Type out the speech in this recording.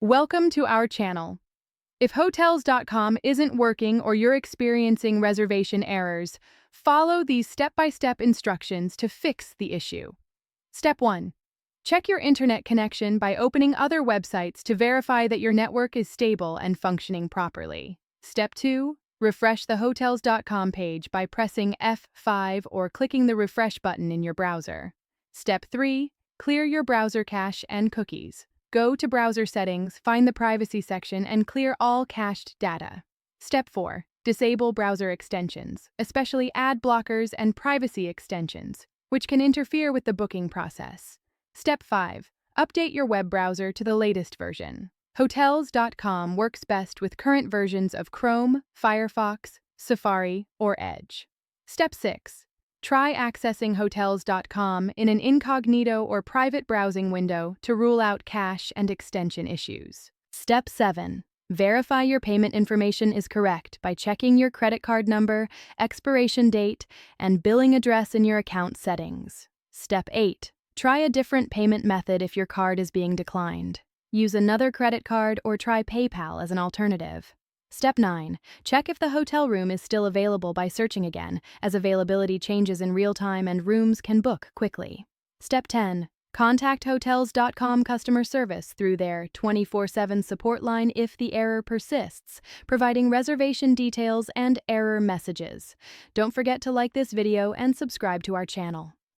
Welcome to our channel. If Hotels.com isn't working or you're experiencing reservation errors, follow these step-by-step instructions to fix the issue. Step 1. Check your internet connection by opening other websites to verify that your network is stable and functioning properly. Step 2. Refresh the Hotels.com page by pressing F5 or clicking the refresh button in your browser. Step 3. Clear your browser cache and cookies. Go to Browser Settings, find the Privacy section, and clear all cached data. Step 4. Disable browser extensions, especially ad blockers and privacy extensions, which can interfere with the booking process. Step 5. Update your web browser to the latest version. Hotels.com works best with current versions of Chrome, Firefox, Safari, or Edge. Step 6. Try accessing Hotels.com in an incognito or private browsing window to rule out cache and extension issues. Step 7. Verify your payment information is correct by checking your credit card number, expiration date, and billing address in your account settings. Step 8. Try a different payment method if your card is being declined. Use another credit card or try PayPal as an alternative. Step 9. Check if the hotel room is still available by searching again, as availability changes in real time and rooms can book quickly. Step 10. Contact Hotels.com customer service through their 24/7 support line if the error persists, providing reservation details and error messages. Don't forget to like this video and subscribe to our channel.